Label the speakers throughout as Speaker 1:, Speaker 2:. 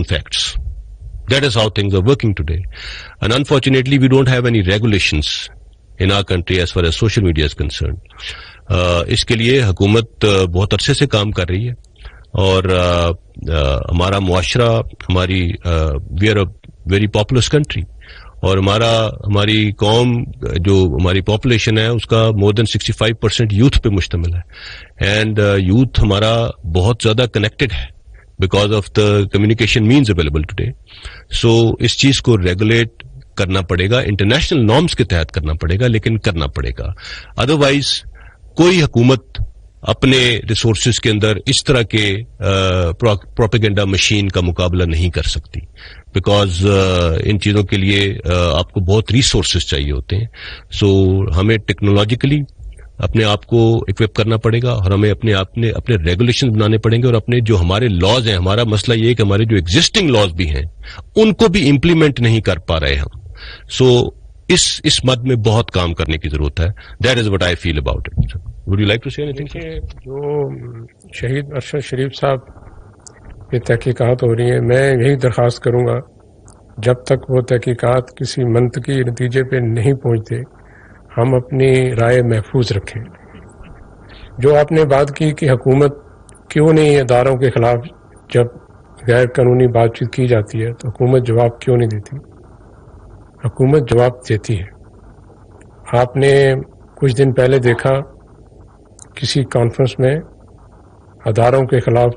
Speaker 1: facts. That is how things are working today. And unfortunately, we don't have any regulations in our country as far as social media is concerned. اس کے لیے حکومت بہت عرصے سے کام کر رہی ہے اور ہمارا معاشرہ ہماری we are a very populous country اور ہماری قوم جو ہماری پاپولیشن ہے اس کا مور دین 65% یوتھ پہ مشتمل ہے اینڈ یوتھ ہمارا بہت زیادہ کنیکٹڈ ہے because of the communication means available today. So اس چیز کو ریگولیٹ کرنا پڑے گا, انٹرنیشنل نارمس کے تحت کرنا پڑے گا, لیکن کرنا پڑے گا. ادروائز کوئی حکومت اپنے ریسورسز کے اندر اس طرح کے پروپیگنڈا مشین کا مقابلہ نہیں کر سکتی بیکاز ان چیزوں کے لیے آپ کو بہت ریسورسز چاہیے ہوتے ہیں. سو ہمیں ٹیکنالوجیکلی اپنے آپ کو اکوپ کرنا پڑے گا اور ہمیں اپنے ریگولیشن بنانے پڑیں گے اور اپنے جو ہمارے لاز ہیں, ہمارا مسئلہ یہ ہے کہ ہمارے جو ایگزسٹنگ لاز بھی ہیں ان کو بھی امپلیمنٹ نہیں کر پا رہے ہم. سو اس مد میں بہت کام کرنے کی ضرورت ہے. That is what I feel about it. Would you like to see اینی تھنگ؟
Speaker 2: جو شہید ارشد شریف صاحب کی تحقیقات ہو رہی ہیں, میں یہی درخواست کروں گا جب تک وہ تحقیقات کسی منطقی نتیجے پہ نہیں پہنچتے ہم اپنی رائے محفوظ رکھیں. جو آپ نے بات کی کہ حکومت کیوں نہیں اداروں کے خلاف جب غیر قانونی بات چیت کی جاتی ہے تو حکومت جواب کیوں نہیں دیتی؟ حکومت جواب دیتی ہے. آپ نے کچھ دن پہلے دیکھا کسی کانفرنس میں اداروں کے خلاف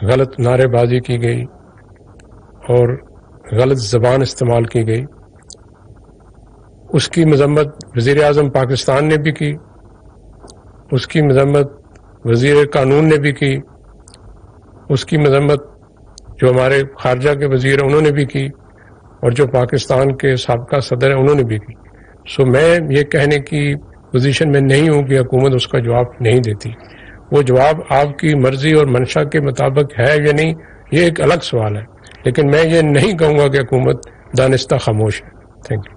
Speaker 2: غلط نعرے بازی کی گئی اور غلط زبان استعمال کی گئی. اس کی مذمت وزیر اعظم پاکستان نے بھی کی, اس کی مذمت وزیر قانون نے بھی کی, اس کی مذمت جو ہمارے خارجہ کے وزیر ہیں انہوں نے بھی کی اور جو پاکستان کے سابقہ صدر ہیں انہوں نے بھی کی. سو میں یہ کہنے کی پوزیشن میں نہیں ہوں کہ حکومت اس کا جواب نہیں دیتی. وہ جواب آپ کی مرضی اور منشا کے مطابق ہے یا نہیں یہ ایک الگ سوال ہے, لیکن میں یہ نہیں کہوں گا کہ حکومت دانستہ خاموش ہے. Thank you.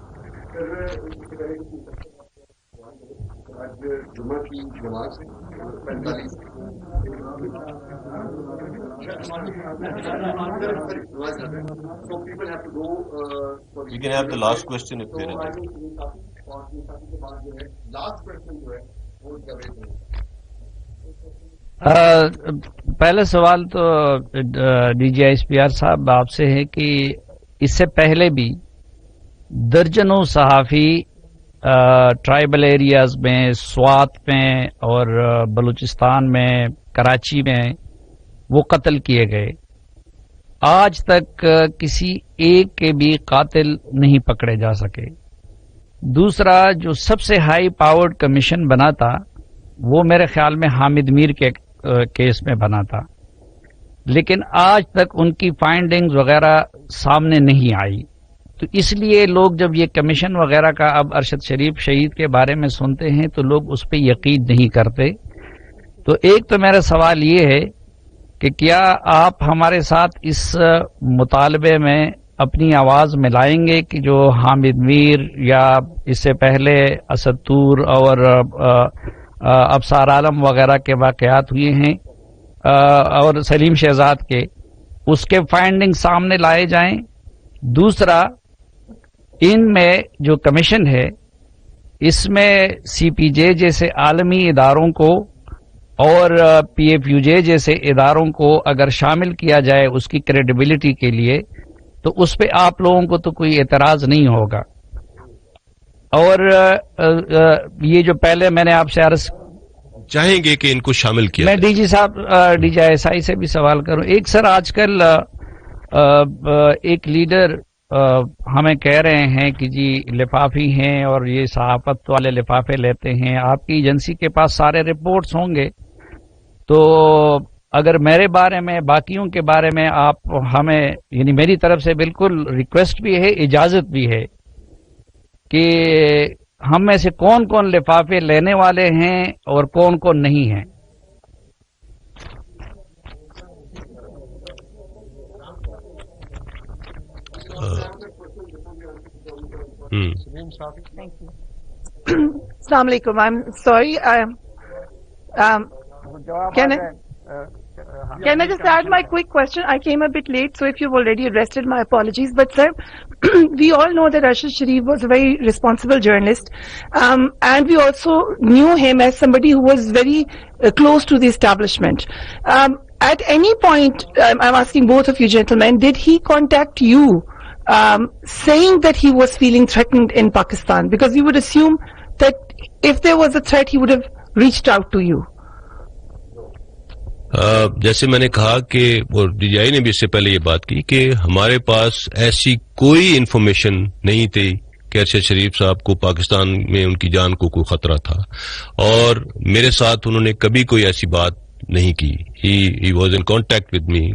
Speaker 1: You can have the last question if there is.
Speaker 3: پہلا سوال تو D G S P R صاحب آپ سے ہے کہ اس سے پہلے بھی درجنوں صحافی ٹرائبل ایریاز میں, سوات میں اور بلوچستان میں, کراچی میں وہ قتل کیے گئے. آج تک کسی ایک کے بھی قاتل نہیں پکڑے جا سکے. دوسرا جو سب سے ہائی پاورڈ کمیشن بنا تھا وہ میرے خیال میں حامد میر کے کیس میں بنا تھا, لیکن آج تک ان کی فائنڈنگز وغیرہ سامنے نہیں آئی. تو اس لیے لوگ جب یہ کمیشن وغیرہ کا اب ارشد شریف شہید کے بارے میں سنتے ہیں تو لوگ اس پہ یقین نہیں کرتے. تو ایک تو میرا سوال یہ ہے کہ کیا آپ ہمارے ساتھ اس مطالبے میں اپنی آواز ملائیں گے کہ جو حامد میر یا اس سے پہلے اسد طور اور ابصار عالم وغیرہ کے واقعات ہوئے ہیں اور سلیم شہزاد کے, اس کے فائنڈنگ سامنے لائے جائیں. دوسرا, ان میں جو کمیشن ہے اس میں سی پی جے جیسے عالمی اداروں کو اور پی ایف یو جے جیسے اداروں کو اگر شامل کیا جائے اس کی کریڈیبلٹی کے لیے تو اس پہ آپ لوگوں کو تو کوئی اعتراض نہیں ہوگا. اور یہ جو پہلے میں نے آپ سے عرض
Speaker 1: چاہیں گے کہ ان کو شامل کیا
Speaker 3: میں ڈی جی صاحب ڈی جی ایس آئی سے بھی سوال کروں. ایک سر آج کل ایک لیڈر ہمیں کہہ رہے ہیں کہ جی لفافی ہیں اور یہ صحافت والے لفافے لیتے ہیں. آپ کی ایجنسی کے پاس سارے رپورٹس ہوں گے, تو اگر میرے بارے میں باقیوں کے بارے میں آپ ہمیں یعنی میری طرف سے بالکل ریکویسٹ بھی ہے, اجازت بھی ہے کہ ہم میں سے کون کون لفافے لینے والے ہیں اور کون کون نہیں ہیں.
Speaker 4: السلام علیکم. I'm sorry. Can I just add my quick question? I came a bit late, so if you've already addressed it, my apologies. But sir, we all know that Arshad Sharif was a very responsible journalist, and we also knew him as somebody who was very close to the establishment. At any point, I'm asking both of you gentlemen, did he contact you saying that he was feeling threatened in Pakistan? Because you would assume that if there was a threat, he would have reached out to you.
Speaker 1: جیسے میں نے کہا کہ وہ D G آئی نے بھی اس سے پہلے یہ بات کی کہ ہمارے پاس ایسی کوئی انفارمیشن نہیں تھی کہ ارشد شریف صاحب کو پاکستان میں ان کی جان کو کوئی خطرہ تھا، اور میرے ساتھ انہوں نے کبھی کوئی ایسی بات نہیں کی. He was in contact with me,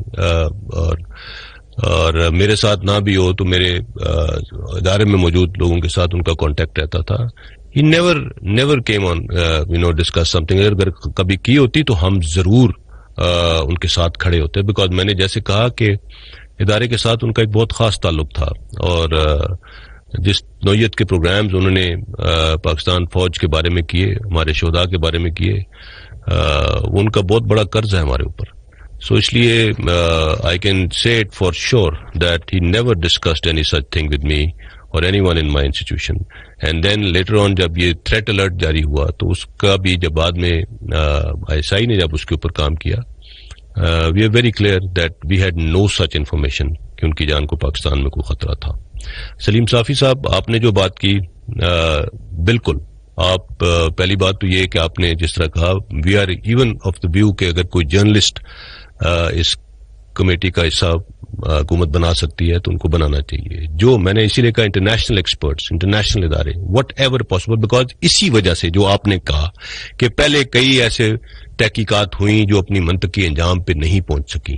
Speaker 1: اور میرے ساتھ نہ بھی ہو تو میرے ادارے میں موجود لوگوں کے ساتھ ان کا کانٹیکٹ رہتا تھا. He never came on discuss some thing. اگر کبھی کی ہوتی تو ہم ضرور ان کے ساتھ کھڑے ہوتے، بیکاز میں نے جیسے کہا کہ ادارے کے ساتھ ان کا ایک بہت خاص تعلق تھا، اور جس نوعیت کے پروگرامز انہوں نے پاکستان فوج کے بارے میں کیے، ہمارے شہداء کے بارے میں کیے، ان کا بہت بڑا قرض ہے ہمارے اوپر. سو اس لیے I can say it for sure that he never discussed any such thing with me or any one in my institution. And then later on جب یہ تھریٹ الرٹ جاری ہوا تو اس کا بھی جب بعد میں آئی ایس آئی نے جب اس کے اوپر کام کیا، we are very clear that we had no such information کہ ان کی جان کو پاکستان میں کوئی خطرہ تھا. سلیم صافی صاحب، آپ نے جو بات کی بالکل، آپ پہلی بات تو یہ کہ آپ نے جس طرح کہا، we are even of the view کہ اگر کوئی جرنلسٹ اس کمیٹی کا حصہ حکومت بنا سکتی ہے تو ان کو بنانا چاہیے. جو میں نے اسی لیے کہا انٹرنیشنل ایکسپرٹس، انٹرنیشنل ادارے، وٹ ایور پاسبل، بیکاز اسی وجہ سے جو آپ نے کہا کہ پہلے کئی ایسے تحقیقات ہوئیں جو اپنی منطقی انجام پہ نہیں پہنچ سکی،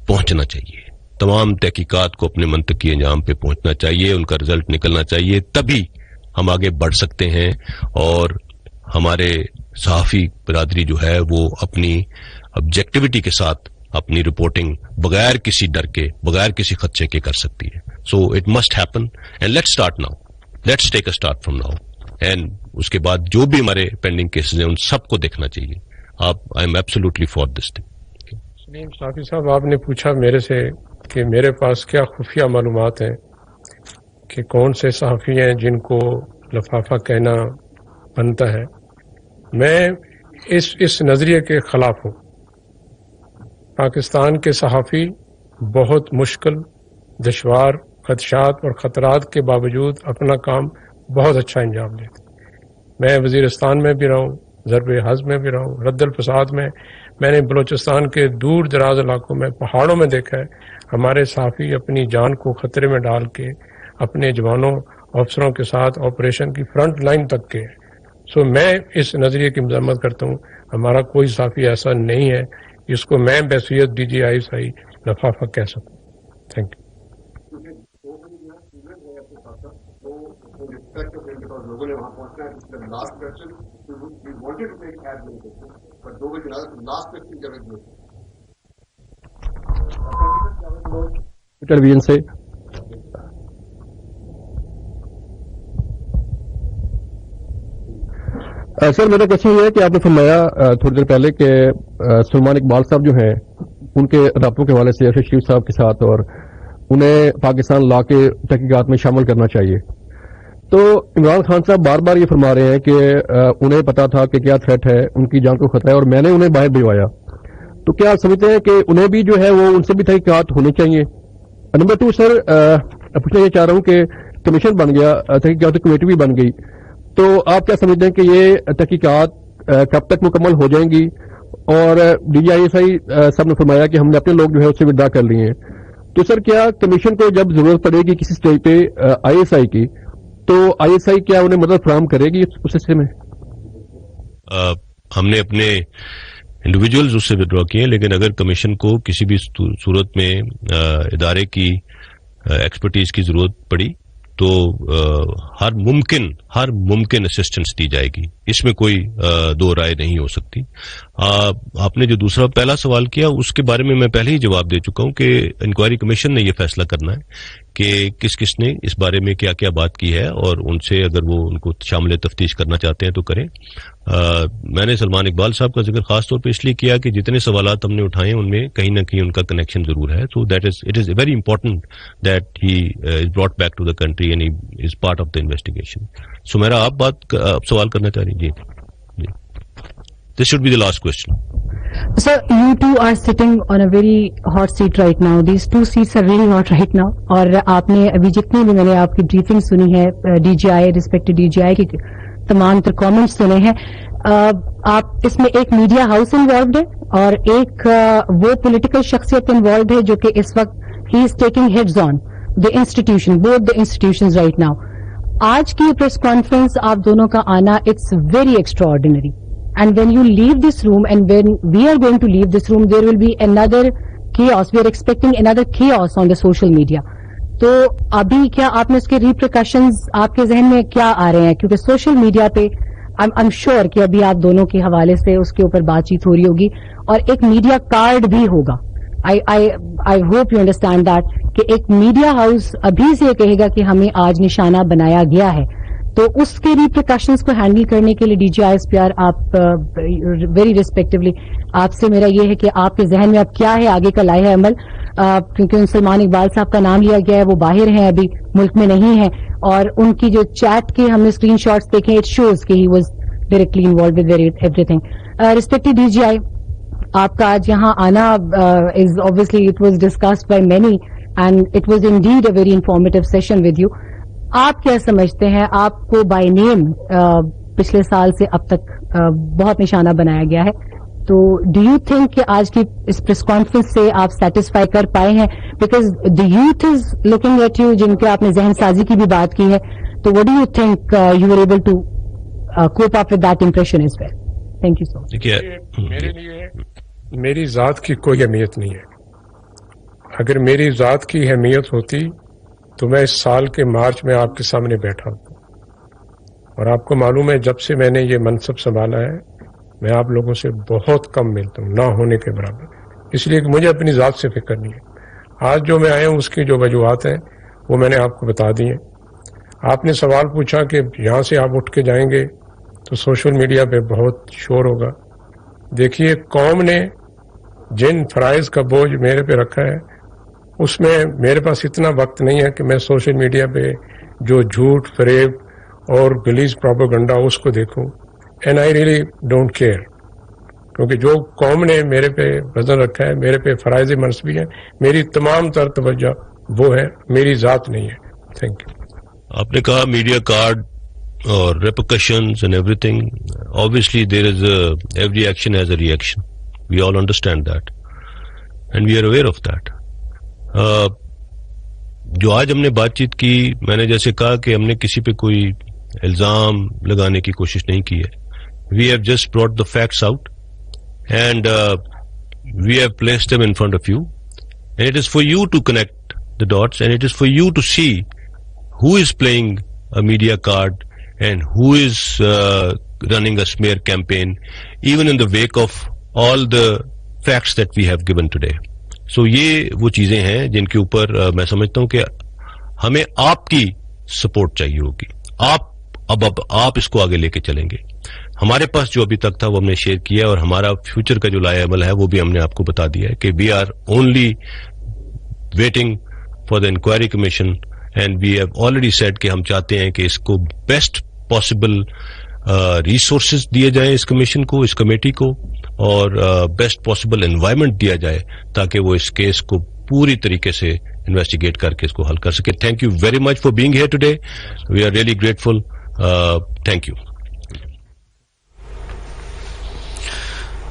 Speaker 1: پہنچنا چاہیے. تمام تحقیقات کو اپنے منطقی انجام پہ پہنچنا چاہیے، ان کا رزلٹ نکلنا چاہیے، تبھی ہم آگے بڑھ سکتے ہیں اور ہمارے صحافی برادری جو ہے وہ اپنی آبجیکٹیوٹی کے ساتھ اپنی رپورٹنگ بغیر کسی ڈر کے، بغیر کسی خدشے کے کر سکتی ہے. So it must happen and let's start now, let's take a start from now. And اس کے بعد جو بھی ہمارے پینڈنگ کیسز ہیں ان سب کو دیکھنا چاہیے. I am absolutely for this thing.
Speaker 2: Saleem Safi sahib, آپ نے پوچھا میرے سے کہ میرے پاس کیا خفیہ معلومات ہیں کہ کون سے صحافی ہیں جن کو لفافہ کہنا بنتا ہے. میں اس نظریے کے خلاف ہوں. پاکستان کے صحافی بہت مشکل، دشوار، خدشات اور خطرات کے باوجود اپنا کام بہت اچھا انجام دیتے. میں وزیرستان میں بھی رہا ہوں، ضرب حزب میں بھی رہا ہوں، رد الفساد میں نے بلوچستان کے دور دراز علاقوں میں، پہاڑوں میں دیکھا ہے ہمارے صحافی اپنی جان کو خطرے میں ڈال کے اپنے جوانوں افسروں کے ساتھ آپریشن کی فرنٹ لائن تک کے. سو میں اس نظریے کی مذمت کرتا ہوں. ہمارا کوئی صحافی ایسا نہیں ہے جس کو میں بحیثیت ڈی جی آئی صحیح لفافہ کہہ سکوں. Thank you.
Speaker 5: ٹیلی ویژن سے سر میرا کوشچن یہ ہے کہ آپ نے فرمایا تھوڑی دیر پہلے کہ سلمان اقبال صاحب جو ہیں ان کے رابطوں کے حوالے سے ارشد شریف صاحب کے ساتھ، اور انہیں پاکستان لا کے تحقیقات میں شامل کرنا چاہیے. تو عمران خان صاحب بار بار یہ فرما رہے ہیں کہ انہیں پتا تھا کہ کیا تھریٹ ہے، ان کی جان کو خطرہ ہے، اور میں نے انہیں باہر بھجوایا. تو کیا آپ سمجھتے ہیں کہ انہیں بھی جو ہے وہ ان سے بھی تحقیقات ہونی چاہیے؟ نمبر 2 سر، پوچھنا یہ چاہ رہا ہوں کہ کمیشن بن گیا، تحقیقات کمیٹی بھی بن گئی، تو آپ کیا سمجھتے ہیں کہ یہ تحقیقات کب تک مکمل ہو جائیں گی؟ اور D G I S I صاحب نے فرمایا کہ ہم نے اپنے لوگ جو ہے اس سے وداع کر لیے ہیں. تو سر کیا کمیشن کو جب ضرورت پڑے گی کسی اسٹیج پہ آئی ایس آئی کی، تو آئی ایس آئی کیا انہیں مدد فراہم کرے گی اس سلسلے میں؟
Speaker 1: ہم نے اپنے انڈیویجولز اس سے ودرا کیے، لیکن اگر کمیشن کو کسی بھی صورت میں ادارے کی ایکسپرٹیز کی ضرورت پڑی تو ہر ممکن اسسٹنس دی جائے گی. اس میں کوئی دو رائے نہیں ہو سکتی. آپ نے جو دوسرا پہلا سوال کیا اس کے بارے میں پہلے ہی جواب دے چکا ہوں کہ انکوائری کمیشن نے یہ فیصلہ کرنا ہے کہ کس کس نے اس بارے میں کیا کیا بات کی ہے, اور ان سے اگر وہ ان کو شامل تفتیش کرنا چاہتے ہیں تو کریں. میں نے سلمان اقبال صاحب کا ذکر خاص طور پہ اس لیے کیا کہ جتنے سوالات ہم نے اٹھائے ہیں ان میں کہیں نہ کہیں ان کا کنیکشن ضرور ہے. So that is it is very important that he is brought back to the country and he is part of the investigation. So میرا آپ سوال کرنا چاہ رہی ہیں. جی this should be the last question.
Speaker 6: Sir, you two are sitting on a very hot seat right now. These two seats are really hot right now. اور آپ نے ابھی جتنے بھی میں نے آپ کی بریفنگ سنی ہے D G I respect D G I کی تمام تر کامنٹس سنے ہیں, آپ اس میں ایک میڈیا ہاؤس انوالوڈ ہے اور ایک وہ پولیٹیکل شخصیت انوالوڈ ہے جو کہ اس وقت he is taking heads on the institution, both the institutions right now. آج کی پریس کانفرنس آپ دونوں کا آنا it's very extraordinary. And when you leave this room and when we are going to leave this room, there will be another chaos. We are expecting another chaos on the social media. تو ابھی کیا آپ نے اس کے ریپریکاشنز آپ کے ذہن میں کیا آ رہے ہیں؟ کیونکہ سوشل میڈیا پہ I'm sure کہ ابھی آپ دونوں کے حوالے سے اس کے اوپر بات چیت ہو رہی ہوگی اور ایک میڈیا کارڈ بھی ہوگا. I hope you understand that کہ ایک میڈیا ہاؤس ابھی سے یہ کہے گا کہ ہمیں آج نشانہ بنایا گیا ہے, تو اس کے ریپریکاشنز کو ہینڈل کرنے کے لیے D G I S P R آپ ویری ریسپیکٹولی آپ سے میرا یہ ہے کہ آپ کے ذہن میں اب کیا ہے آگے کا لائحہ عمل, کیونکہ ان سلمان اقبال صاحب کا نام لیا گیا ہے, وہ باہر ہیں ابھی ملک میں نہیں ہیں, اور ان کی جو چیٹ کے ہم نے اسکرین شاٹس دیکھے اٹ شوز کہ he was directly involved with everything. Respected D G I, آپ کا آج یہاں آنا از obviously it was discussed by many and it was indeed a very informative session with you. آپ کیا سمجھتے ہیں, آپ کو بائی نیم پچھلے سال سے اب تک بہت نشانہ بنایا گیا ہے, تو ڈو یو تھنک کہ آج کی اس پریس کانفرنس سے آپ سیٹسفائی کر پائے ہیں؟ Because the youth is looking at you, جن کے آپ نے ذہن سازی کی بھی بات کی ہے, تو what do you think you are able to cope up with that impression as well? Thank you so much.
Speaker 2: میرے لیے میری ذات کی کوئی اہمیت نہیں ہے. اگر میری ذات کی اہمیت ہوتی تو میں اس سال کے مارچ میں آپ کے سامنے بیٹھا ہوں, اور آپ کو معلوم ہے جب سے میں نے یہ منصب سنبھالا ہے میں آپ لوگوں سے بہت کم ملتا ہوں, نہ ہونے کے برابر, اس لیے کہ مجھے اپنی ذات سے فکر نہیں ہے. آج جو میں آیا ہوں اس کی جو وجوہات ہیں وہ میں نے آپ کو بتا دی ہیں. آپ نے سوال پوچھا کہ یہاں سے آپ اٹھ کے جائیں گے تو سوشل میڈیا پہ بہت شور ہوگا. دیکھیے قوم نے جن فرائض کا بوجھ میرے پہ رکھا ہے اس میں میرے پاس اتنا وقت نہیں ہے کہ میں سوشل میڈیا پہ جو جھوٹ فریب اور گلیز پروپیگنڈا اس کو دیکھوں, and I really don't care, کیونکہ جو قوم نے میرے پہ وزن رکھا ہے, میرے پہ فرائض منصبی ہے, میری تمام تر توجہ وہ ہے, میری ذات نہیں ہے. Thank you.
Speaker 1: آپ نے کہا میڈیا کارڈ اور repercussions and every thing, obviously there is every action has a reaction. We all understand that and we are aware of that. جو آج ہم نے بات چیت کی, میں نے جیسے کہا کہ ہم نے کسی پہ کوئی الزام لگانے کی کوشش نہیں کی ہے. We have just brought the facts out and we have placed them in front of you, and it is for you to connect the dots, and it is for you to see who is playing a media card and who is running a smear campaign, even in the wake of all the facts that we have given today. So یہ وہ چیزیں ہیں جن کے اوپر میں سمجھتا ہوں کہ ہمیں آپ کی سپورٹ چاہیے ہوگی. اب آپ اس کو آگے لے کے چلیں گے. ہمارے پاس جو ابھی تک تھا وہ ہم نے شیئر کیا, اور ہمارا فیوچر کا جو لائحہ عمل ہے وہ بھی ہم نے آپ کو بتا دیا ہے کہ we are only waiting for the inquiry commission, and we have already said کہ ہم چاہتے ہیں کہ اس کو بیسٹ پاسبل ریسورسز دیے جائیں اس کمیشن کو, اس کمیٹی کو, اور بیسٹ پاسبل انوائرمنٹ دیا جائے تاکہ وہ اس کیس کو پوری طریقے سے انویسٹیگیٹ کر کے اس کو حل کر سکے. Thank you very much for being here today. We are really grateful. Thank you.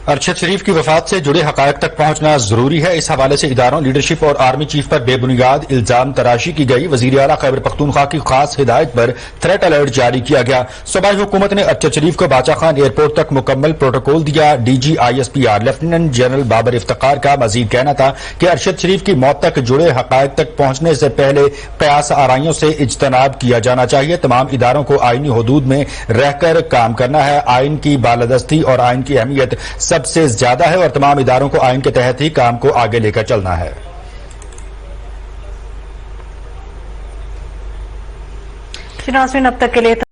Speaker 7: Arshad Sharif کی وفات سے جڑے حقائق تک پہنچنا ضروری ہے. اس حوالے سے اداروں، لیڈرشپ اور آرمی چیف پر بے بنیاد الزام تراشی کی گئی. وزیر اعلیٰ خیبر پختونخوا کی خاص ہدایت پر تھریٹ الرٹ جاری کیا گیا. صوبائی حکومت نے ارشد شریف کو باچا خان ایئرپورٹ تک مکمل پروٹوکول دیا. D G I S P R lieutenant general Babar Iftikhar کا مزید کہنا تھا کہ ارشد شریف کی موت تک جڑے حقائق تک پہنچنے سے پہلے قیاس آرائیوں سے اجتناب کیا جانا چاہیے. تمام اداروں کو آئینی حدود میں رہ کر کام کرنا ہے. آئین کی بالادستی اور آئین کی اہمیت سب سے زیادہ ہے اور تمام اداروں کو آئین کے تحت ہی کام کو آگے لے کر چلنا ہے.
Speaker 8: ناظرین اب تک کے لیے